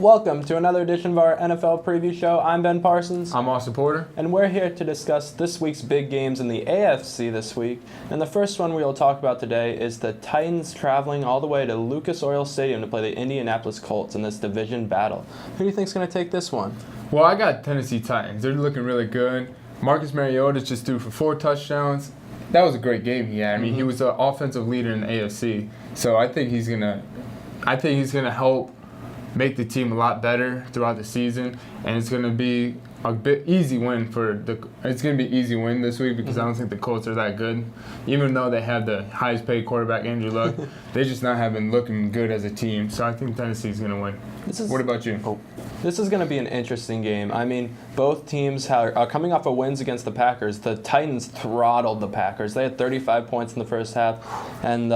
Welcome to another edition of our NFL preview show. I'm Ben Parsons. I'm Austin Porter. And we're here to discuss this week's big games in the AFC this week. And the first one we will talk about today is the Titans traveling all the way to Lucas Oil Stadium to play the Indianapolis Colts in this division battle. Who do you think is going to take this one? Well, I got Tennessee Titans. They're looking really good. Marcus Mariota just threw for 4 touchdowns. That was a great game he had. I mean, he was an offensive leader in the AFC. So I think he's gonna help make the team a lot better throughout the season, and it's going to be a bit easy win easy win this week because I don't think the Colts are that good. Even though they have the highest paid quarterback, Andrew Luck, they just not have been looking good as a team. So I think Tennessee's going to win. What about you? This is going to be an interesting game. I mean, both teams are coming off of wins against the Packers. The Titans throttled the Packers. They had 35 points in the first half, and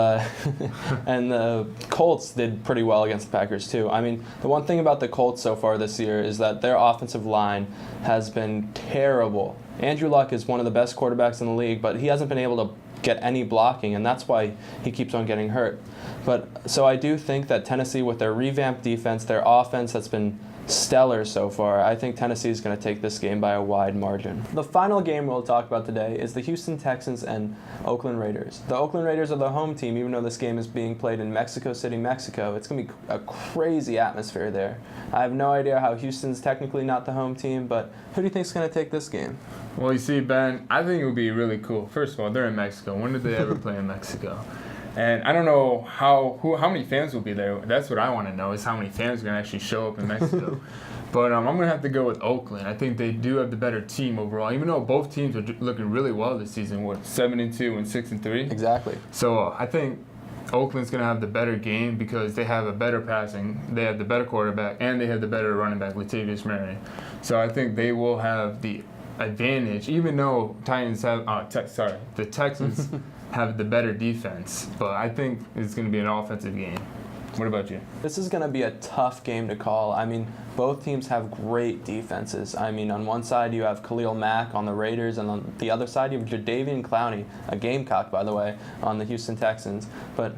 and the Colts did pretty well against the Packers too. I mean, the one thing about the Colts so far this year is that their offensive line has been terrible. Andrew Luck is one of the best quarterbacks in the league, but he hasn't been able to get any blocking, and that's why he keeps on getting hurt. So I do think that Tennessee, with their revamped defense, their offense that's been stellar so far, I think Tennessee is going to take this game by a wide margin. The final game we'll talk about today is the Houston Texans and Oakland Raiders. The Oakland Raiders are the home team, even though this game is being played in Mexico City, Mexico. It's going to be a crazy atmosphere there. I have no idea how Houston's technically not the home team, but who do you think is going to take this game? Well, you see, Ben, I think it would be really cool. First of all, they're in Mexico. When did they ever play in Mexico? And I don't know how many fans will be there. That's what I want to know, is how many fans are going to actually show up in Mexico. But I'm going to have to go with Oakland. I think they do have the better team overall, even though both teams are looking really well this season, 7-2 and 6-3. Exactly. So I think Oakland's going to have the better game because they have a better passing, they have the better quarterback, and they have the better running back, Latavius Murray. So I think they will have the advantage, even though the Texans have the better defense. But I think it's going to be an offensive game. What about you? This is going to be a tough game to call. I mean, both teams have great defenses. I mean, on one side you have Khalil Mack on the Raiders, and on the other side you have Jadeveon Clowney, a Gamecock, by the way, on the Houston Texans. But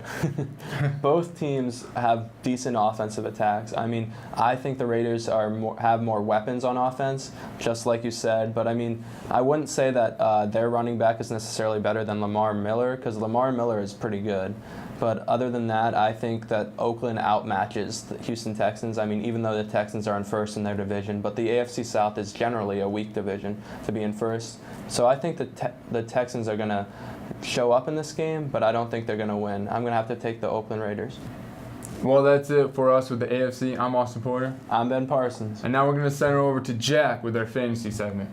both teams have decent offensive attacks. I mean, I think the Raiders have more weapons on offense, just like you said. But, I mean, I wouldn't say that their running back is necessarily better than Lamar Miller, because Lamar Miller is pretty good. But other than that, I think that Oakland outmatches the Houston Texans. I mean, even though the Texans are in first in their division, but the AFC South is generally a weak division to be in first. So I think the Texans are going to show up in this game, but I don't think they're going to win. I'm going to have to take the Oakland Raiders. Well, that's it for us with the AFC. I'm Austin Porter. I'm Ben Parsons. And now we're going to send it over to Jack with our fantasy segment.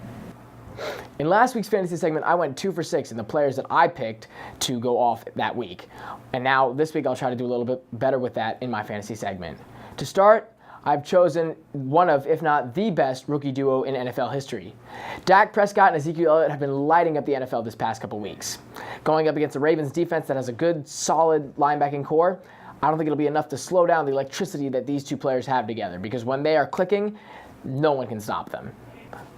In last week's fantasy segment, I went 2 for 6 in the players that I picked to go off that week. And now this week I'll try to do a little bit better with that in my fantasy segment. To start, I've chosen one of, if not the best, rookie duo in NFL history. Dak Prescott and Ezekiel Elliott have been lighting up the NFL this past couple weeks. Going up against the Ravens defense that has a good, solid linebacking core, I don't think it'll be enough to slow down the electricity that these two players have together, because when they are clicking, no one can stop them.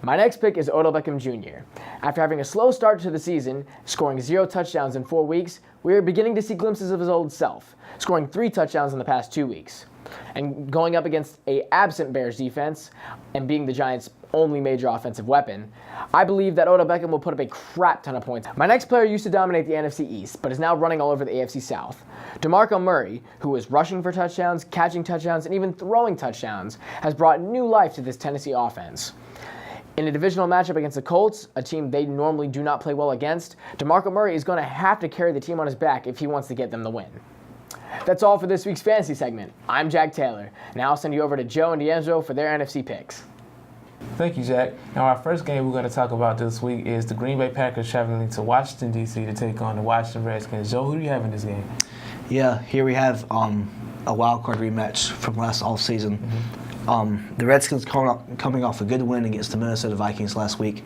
My next pick is Odell Beckham Jr. After having a slow start to the season, scoring 0 touchdowns in 4 weeks, we are beginning to see glimpses of his old self, scoring 3 touchdowns in the past 2 weeks. And going up against an absent Bears defense and being the Giants' only major offensive weapon, I believe that Odell Beckham will put up a crap ton of points. My next player used to dominate the NFC East, but is now running all over the AFC South. DeMarco Murray, who is rushing for touchdowns, catching touchdowns, and even throwing touchdowns, has brought new life to this Tennessee offense. In a divisional matchup against the Colts, a team they normally do not play well against, DeMarco Murray is going to have to carry the team on his back if he wants to get them the win. That's all for this week's fantasy segment. I'm Jack Taylor. Now I'll send you over to Joe and DeAngelo for their NFC picks. Thank you, Jack. Now our first game we're going to talk about this week is the Green Bay Packers traveling to Washington, D.C. to take on the Washington Redskins. Joe, who do you have in this game? Yeah, here we have a wild card rematch from last offseason. The Redskins coming off a good win against the Minnesota Vikings last week.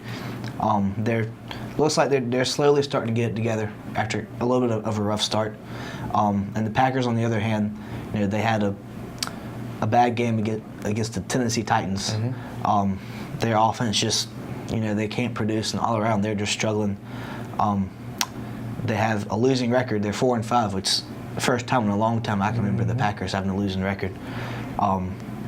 Looks like they're slowly starting to get it together after a little bit of a rough start. And the Packers, on the other hand, they had a bad game against the Tennessee Titans. Their offense just, they can't produce, and all around they're just struggling. They have a losing record. They're 4-5, which is the first time in a long time I can remember the Packers having a losing record.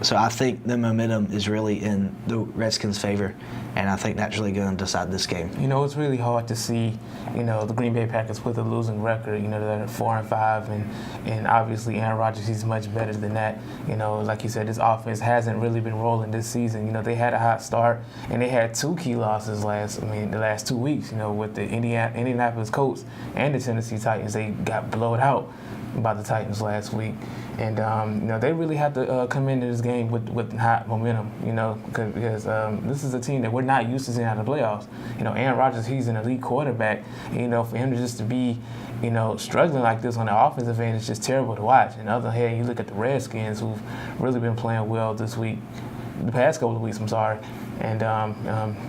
So I think the momentum is really in the Redskins' favor, and I think that's really going to decide this game. You know, it's really hard to see, the Green Bay Packers with a losing record. They're 4-5, and obviously Aaron Rodgers, he's much better than that. Like you said, this offense hasn't really been rolling this season. They had a hot start, and they had 2 key losses the last 2 weeks. With the Indianapolis Colts and the Tennessee Titans, they got blowed out by the Titans last week. And, they really have to come into this game with hot momentum, because this is a team that we're not used to seeing out of the playoffs. Aaron Rodgers, he's an elite quarterback. For him to just to be, struggling like this on the offensive end is just terrible to watch. On the other hand, you look at the Redskins, who've really been playing well the past couple of weeks, and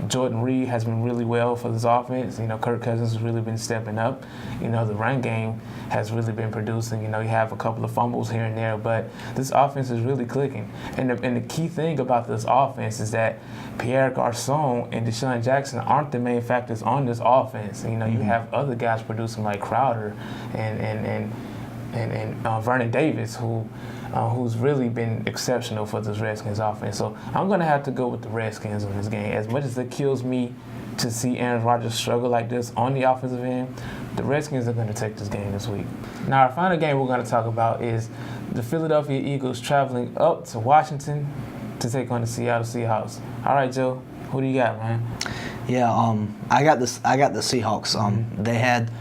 Jordan Reed has been really well for this offense. Kirk Cousins has really been stepping up. The run game has really been producing. You have a couple of fumbles here and there, but this offense is really clicking. And the key thing about this offense is that Pierre Garçon and Deshaun Jackson aren't the main factors on this offense. You have other guys producing like Crowder and Vernon Davis, who's really been exceptional for this Redskins offense. So I'm going to have to go with the Redskins in this game. As much as it kills me to see Aaron Rodgers struggle like this on the offensive end, the Redskins are going to take this game this week. Now, our final game we're going to talk about is the Philadelphia Eagles traveling up to Washington to take on the Seattle Seahawks. All right, Joe, who do you got, man? Yeah, I got the Seahawks. They had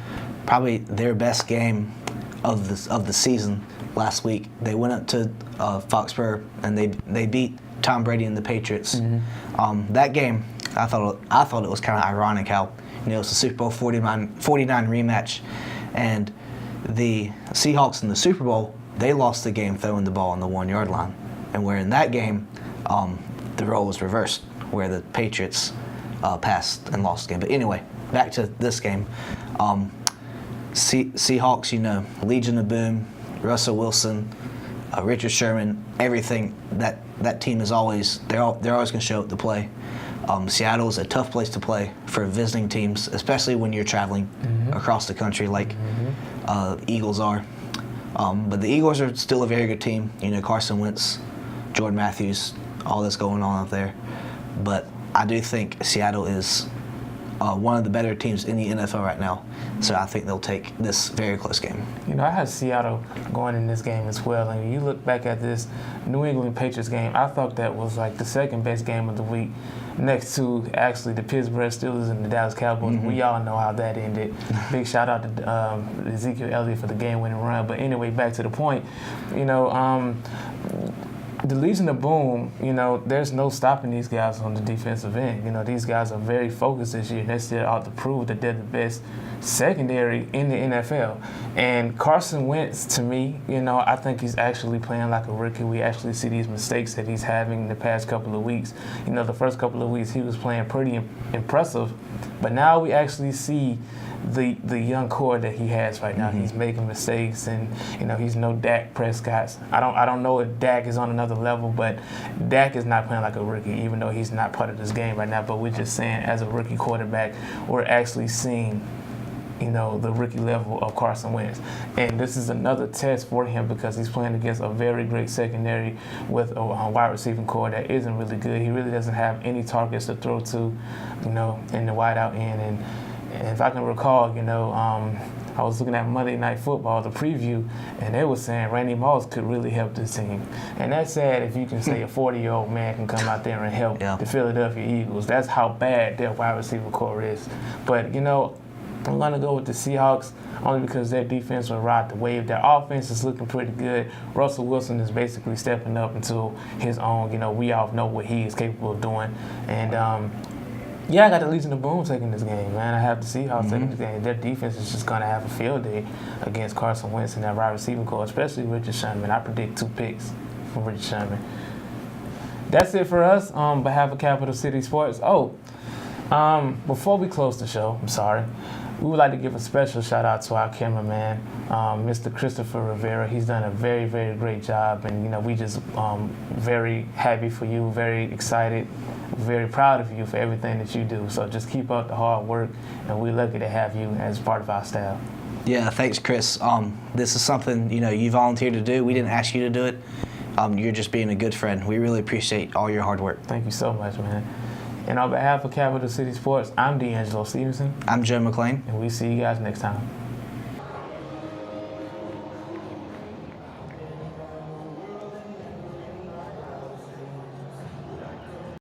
probably their best game of the season last week. They went up to Foxborough and they beat Tom Brady and the Patriots. That game, I thought it was kind of ironic how it's a Super Bowl 49 rematch, and the Seahawks in the Super Bowl, they lost the game throwing the ball on the 1-yard line, and where in that game the role was reversed, where the Patriots passed and lost the game. But anyway, back to this game. Seahawks, Legion of Boom, Russell Wilson, Richard Sherman, everything. That team is always they're always going to show up to play. Seattle is a tough place to play for visiting teams, especially when you're traveling across the country like Eagles are. But the Eagles are still a very good team. Carson Wentz, Jordan Matthews, all that's going on up there. But I do think Seattle is one of the better teams in the NFL right now. So I think they'll take this very close game. I had Seattle going in this game as well. And you look back at this New England Patriots game, I thought that was like the second best game of the week, next to actually the Pittsburgh Steelers and the Dallas Cowboys. We all know how that ended. Big shout out to Ezekiel Elliott for the game-winning run. But anyway, back to the point. The Legion of Boom, there's no stopping these guys on the defensive end. These guys are very focused this year. They still out to prove that they're the best secondary in the NFL. And Carson Wentz, to me, I think he's actually playing like a rookie. We actually see these mistakes that he's having the past couple of weeks. The first couple of weeks he was playing pretty impressive, but now we actually see the young core that he has right now. He's making mistakes, and he's no Dak Prescott. I don't know if Dak is on another level, but Dak is not playing like a rookie, even though he's not part of this game right now. But we're just saying, as a rookie quarterback, we're actually seeing the rookie level of Carson Wentz. And this is another test for him because he's playing against a very great secondary with a wide receiving core that isn't really good. He really doesn't have any targets to throw to, in the wideout end. And if I can recall, I was looking at Monday Night Football, the preview, and they were saying Randy Moss could really help this team. And that's sad if you can say a 40-year-old man can come out there and help the Philadelphia Eagles. That's how bad their wide receiver core is. But, I'm going to go with the Seahawks only because their defense will ride the wave. Their offense is looking pretty good. Russell Wilson is basically stepping up into his own. We all know what he is capable of doing. And, I got the Legion of Boom taking this game, man. I have the Seahawks taking this game. Their defense is just going to have a field day against Carson Wentz and that wide receiving core, especially Richard Sherman. I predict 2 picks from Richard Sherman. That's it for us on behalf of Capital City Sports. Before we close the show, we would like to give a special shout out to our cameraman, Mr. Christopher Rivera. He's done a very, very great job, and we just very happy for you, very excited, very proud of you for everything that you do. So just keep up the hard work, and we're lucky to have you as part of our staff. Yeah, thanks, Chris. This is something you volunteered to do. We didn't ask you to do it. You're just being a good friend. We really appreciate all your hard work. Thank you so much, man. And on behalf of Capital City Sports, I'm DeAngelo Stevenson. I'm Joe McLean. And we see you guys next time.